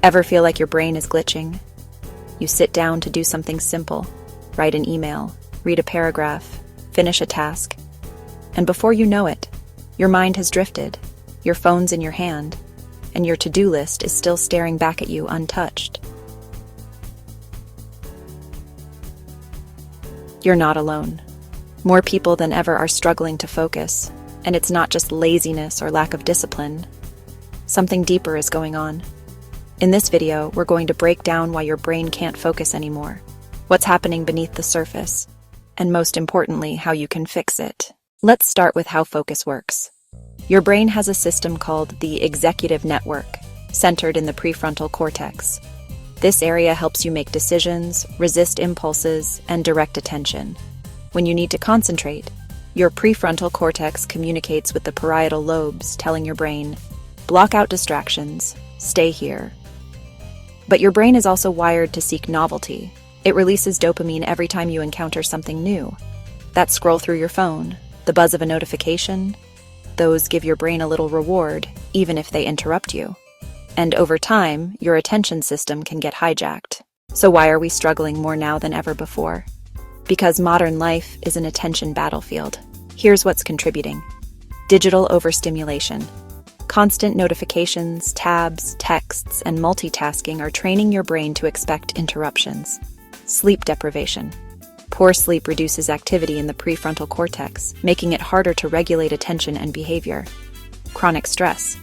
Ever feel like your brain is glitching? You sit down to do something simple, write an email, read a paragraph, finish a task, and before you know it, your mind has drifted, your phone's in your hand, and your to-do list is still staring back at you untouched. You're not alone. More people than ever are struggling to focus, and it's not just laziness or lack of discipline. Something deeper is going on. In this video, we're going to break down why your brain can't focus anymore, what's happening beneath the surface, and most importantly, how you can fix it. Let's start with how focus works. Your brain has a system called the executive network, centered in the prefrontal cortex. This area helps you make decisions, resist impulses, and direct attention. When you need to concentrate, your prefrontal cortex communicates with the parietal lobes, telling your brain, block out distractions, stay here. But your brain is also wired to seek novelty. It releases dopamine every time you encounter something new. That scroll through your phone, the buzz of a notification, those give your brain a little reward, even if they interrupt you. And over time, your attention system can get hijacked. So why are we struggling more now than ever before? Because modern life is an attention battlefield. Here's what's contributing. Digital overstimulation. Constant notifications, tabs, texts, and multitasking are training your brain to expect interruptions. Sleep deprivation. Poor sleep reduces activity in the prefrontal cortex, making it harder to regulate attention and behavior. Chronic stress.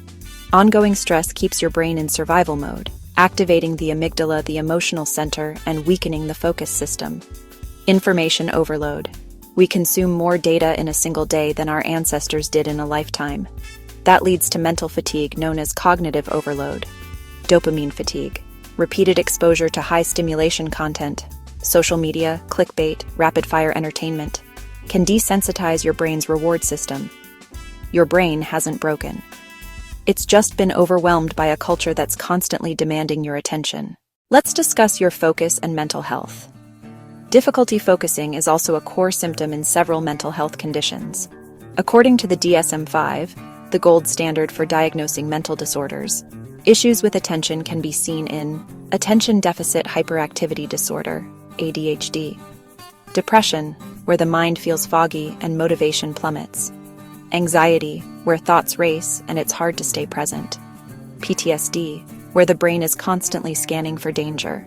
Ongoing stress keeps your brain in survival mode, activating the amygdala, the emotional center, and weakening the focus system. Information overload. We consume more data in a single day than our ancestors did in a lifetime. That leads to mental fatigue known as cognitive overload. Dopamine fatigue. Repeated exposure to high stimulation content, social media, clickbait, rapid-fire entertainment, can desensitize your brain's reward system. Your brain hasn't broken. It's just been overwhelmed by a culture that's constantly demanding your attention. Let's discuss your focus and mental health. Difficulty focusing is also a core symptom in several mental health conditions. According to the DSM-5, the gold standard for diagnosing mental disorders, issues with attention can be seen in attention deficit hyperactivity disorder, ADHD, depression, where the mind feels foggy and motivation plummets, anxiety, where thoughts race and it's hard to stay present, PTSD, where the brain is constantly scanning for danger.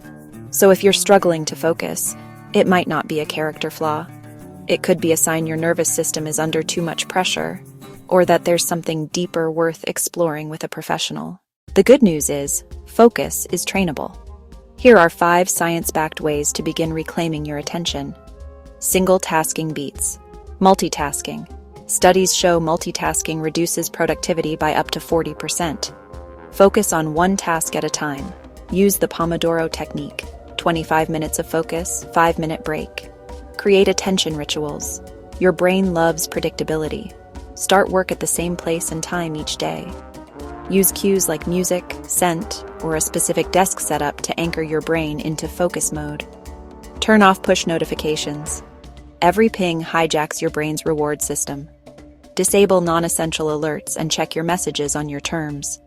So if you're struggling to focus, it might not be a character flaw. It could be a sign your nervous system is under too much pressure, or that there's something deeper worth exploring with a professional. The good news is, focus is trainable. Here are 5 science-backed ways to begin reclaiming your attention. Single tasking beats. Multitasking. Studies show multitasking reduces productivity by up to 40%. Focus on one task at a time. Use the Pomodoro technique. 25 minutes of focus, 5-minute break. Create attention rituals. Your brain loves predictability. Start work at the same place and time each day. Use cues like music, scent, or a specific desk setup to anchor your brain into focus mode. Turn off push notifications. Every ping hijacks your brain's reward system. Disable non-essential alerts and check your messages on your terms.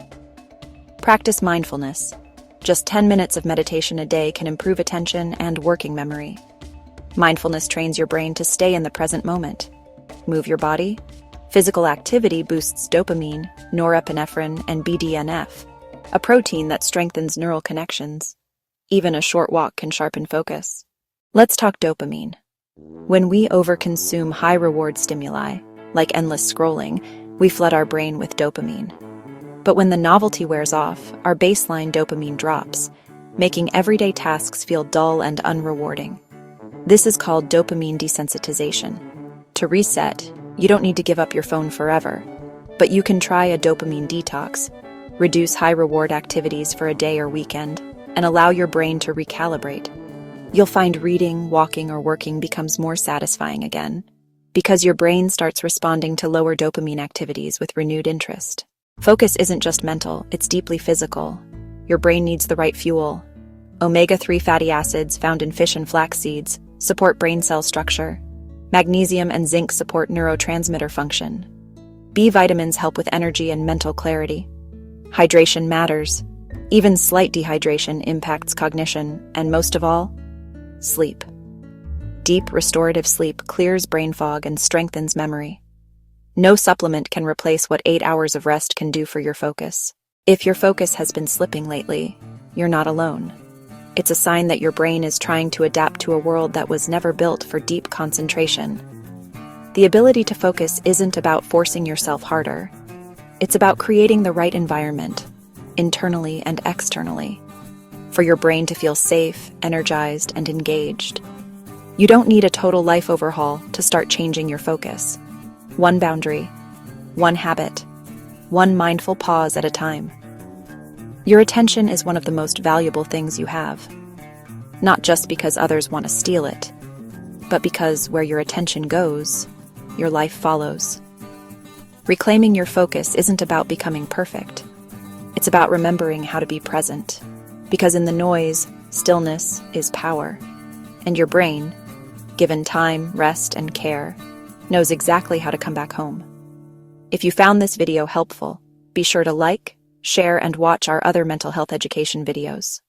Practice mindfulness. Just 10 minutes of meditation a day can improve attention and working memory. Mindfulness trains your brain to stay in the present moment. Move your body. Physical activity boosts dopamine, norepinephrine, and BDNF, a protein that strengthens neural connections. Even a short walk can sharpen focus. Let's talk dopamine. When we overconsume high-reward stimuli, like endless scrolling, we flood our brain with dopamine. But when the novelty wears off, our baseline dopamine drops, making everyday tasks feel dull and unrewarding. This is called dopamine desensitization. To reset, you don't need to give up your phone forever, but you can try a dopamine detox, reduce high-reward activities for a day or weekend, and allow your brain to recalibrate. You'll find reading, walking, or working becomes more satisfying again, because your brain starts responding to lower dopamine activities with renewed interest. Focus isn't just mental, it's deeply physical. Your brain needs the right fuel. Omega-3 fatty acids found in fish and flax seeds support brain cell structure. Magnesium and zinc support neurotransmitter function. B vitamins help with energy and mental clarity. Hydration matters. Even slight dehydration impacts cognition, and most of all, sleep. Deep, restorative sleep clears brain fog and strengthens memory. No supplement can replace what 8 hours of rest can do for your focus. If your focus has been slipping lately, you're not alone. It's a sign that your brain is trying to adapt to a world that was never built for deep concentration. The ability to focus isn't about forcing yourself harder. It's about creating the right environment, internally and externally, for your brain to feel safe, energized, and engaged. You don't need a total life overhaul to start changing your focus. One boundary, one habit, one mindful pause at a time. Your attention is one of the most valuable things you have. Not just because others want to steal it, but because where your attention goes, your life follows. Reclaiming your focus isn't about becoming perfect. It's about remembering how to be present. Because in the noise, stillness is power. And your brain, given time, rest, and care, knows exactly how to come back home. If you found this video helpful, be sure to like, share, and watch our other mental health education videos.